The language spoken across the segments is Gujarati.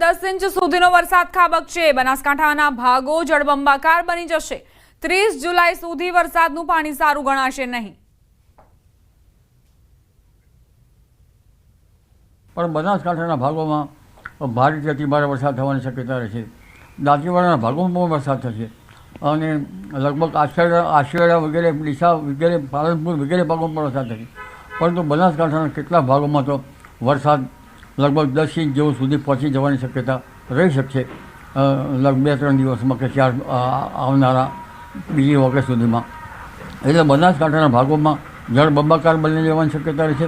10 ઇંચ સુધીનો વરસાદ ખાબકશે। બનાસકાંઠાના ભાગો જળબંબાકાર બની જશે। 30 જુલાઈ સુધી વરસાદનું પાણી સારું ગણાશે નહીં। પણ બનાસકાંઠાના ભાગોમાં ભારેથી અતિભારે વરસાદ થવાની શક્યતા રહેશે। દાંતીવાડાના ભાગોમાં પણ વરસાદ થશે અને લગભગ આશિયાળા વગેરે ડીસા વગેરે પાલનપુર વગેરે ભાગોમાં પણ વરસાદ થશે। પરંતુ બનાસકાંઠાના કેટલાક ભાગોમાં તો વરસાદ લગભગ 10 ઇંચ જેવું સુધી પહોંચી જવાની શક્યતા રહી શકશે લગભગ 2-3 દિવસમાં કે 4 આવનારા બીજી ઓગસ્ટ સુધીમાં। એટલે બનાસકાંઠાના ભાગોમાં જળબંબાકાર બની જવાની શક્યતા રહેશે।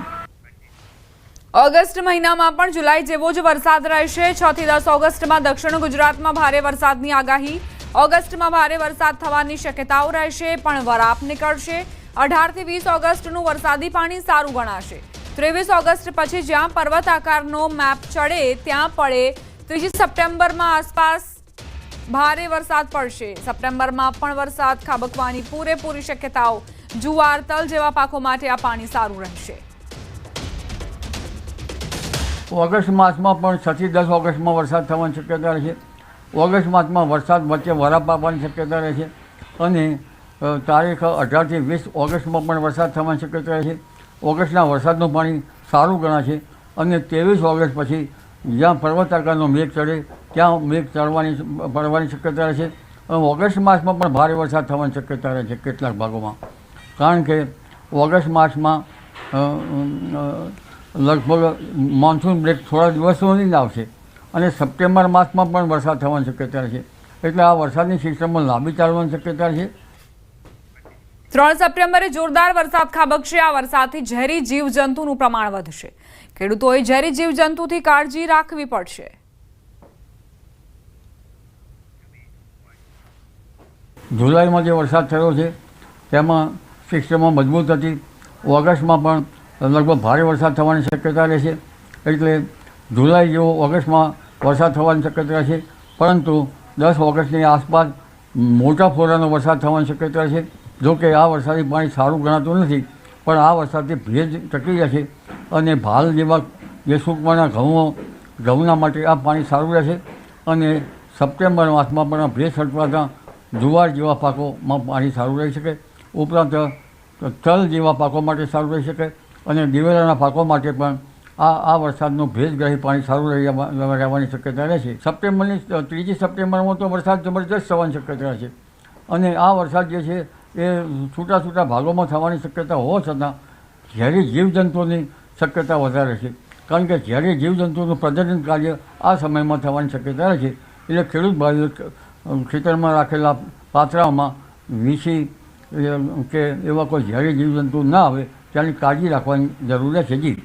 ઓગસ્ટ મહિનામાં પણ જુલાઈ જેવો જ વરસાદ રહેશે। 6 થી 10 ઓગસ્ટમાં દક્ષિણ ગુજરાતમાં ભારે વરસાદની આગાહી। ઓગસ્ટમાં ભારે વરસાદ થવાની શક્યતાઓ રહેશે પણ વરાપ નીકળશે। 18 થી 20 ઓગસ્ટનું વરસાદી પાણી સારું ગણાશે। 23 ઓગસ્ટ પછી જ્યાં પર્વત આકારનો મેપ ચડે ત્યાં પડે। 3 સપ્ટેમ્બરમાં આસપાસ ભારે વરસાદ પડશે। સપ્ટેમ્બરમાં પણ વરસાદ ખાબકવાની પૂરેપૂરી શક્યતાઓ। જુવાર તલ જેવા પાકો માટે આ પાણી સારું રહેશે। ઓગસ્ટ માસમાં પણ 6 થી 10 ઓગસ્ટમાં વરસાદ થવાની શક્યતા રહેશે। ઓગસ્ટ માસમાં વરસાદ વચ્ચે વરાપ આપવાની શક્યતા રહેશે અને તારીખ 18 થી 20 ઓગસ્ટમાં પણ વરસાદ થવાની શક્યતા રહેશે। ઓગસ્ટના વરસાદનું પાણી સારું ગણાશે અને 23 ઓગસ્ટ પછી જ્યાં પર્વત આકારનો મેઘ ચડે ત્યાં મેઘ પડવાની શક્યતા રહેશે। ઓગસ્ટ માસમાં પણ ભારે વરસાદ થવાની શક્યતા રહેશે કેટલાક ભાગોમાં, કારણ કે ઓગસ્ટ માસમાં લગભગ મોન્સૂન બ્રેક થોડા દિવસોની જ આવશે અને સપ્ટેમ્બર માસમાં પણ વરસાદ થવાની શક્યતા રહેશે। એટલે આ વરસાદની સિસ્ટમમાં લાંબી ચાલવાની શક્યતા રહેશે। 3 સપ્ટેમ્બરે જોરદાર વરસાદ ખાબકશે। આ વરસાદથી ઝેરી જીવજંતુનું પ્રમાણ વધશે। ખેડૂતોએ ઝેરી જીવજંતુથી કાળજી રાખવી પડશે। જુલાઈમાં જે વરસાદ થયો છે તેમાં સિસ્ટમો મજબૂત હતી। ઓગસ્ટમાં પણ લગભગ ભારે વરસાદ થવાની શક્યતા રહેશે। એટલે જુલાઈ જેવો ઓગસ્ટમાં વરસાદ થવાની શક્યતા રહેશે, પરંતુ 10 ઓગસ્ટની આસપાસ મોટા ફોરાનો વરસાદ થવાની શક્યતા રહેશે। જો કે આ વરસાદી પાણી સારું ગણાતું નથી, પણ આ વરસાદથી ભેજ ટકી જશે અને ભાલ જેવા જે સૂકવાના ઘઉંના માટે આ પાણી સારું રહેશે અને સપ્ટેમ્બર માસમાં પણ ભેજ છટવાતા જુવાર જેવા પાકોમાં પાણી સારું રહી શકે। ઉપરાંત તલ જેવા પાકો માટે સારું રહી શકે અને દિવેલાના પાકો માટે પણ આ વરસાદનું ભેજગ્રાહી પાણી સારું રહેવાની શક્યતા રહેશે। સપ્ટેમ્બરની 3 સપ્ટેમ્બરમાં તો વરસાદ જબરજસ્ત થવાની શક્યતા રહેશે અને આ વરસાદ જે છે એ છૂટા ભાગોમાં થવાની શક્યતા હોવા છતાં ઝેરી જીવજંતુઓની શક્યતા વધારે છે, કારણ કે ઝેરી જીવજંતુઓનું પ્રજનન કાર્ય આ સમયમાં થવાની શક્યતા રહે છે। એટલે ખેડૂત ભાઈઓ ખેતરમાં રાખેલા પાત્રામાં વીસી કે એવા કોઈ ઝેરી જીવજંતુ ના આવે તેની કાળજી રાખવાની જરૂર છે। જી।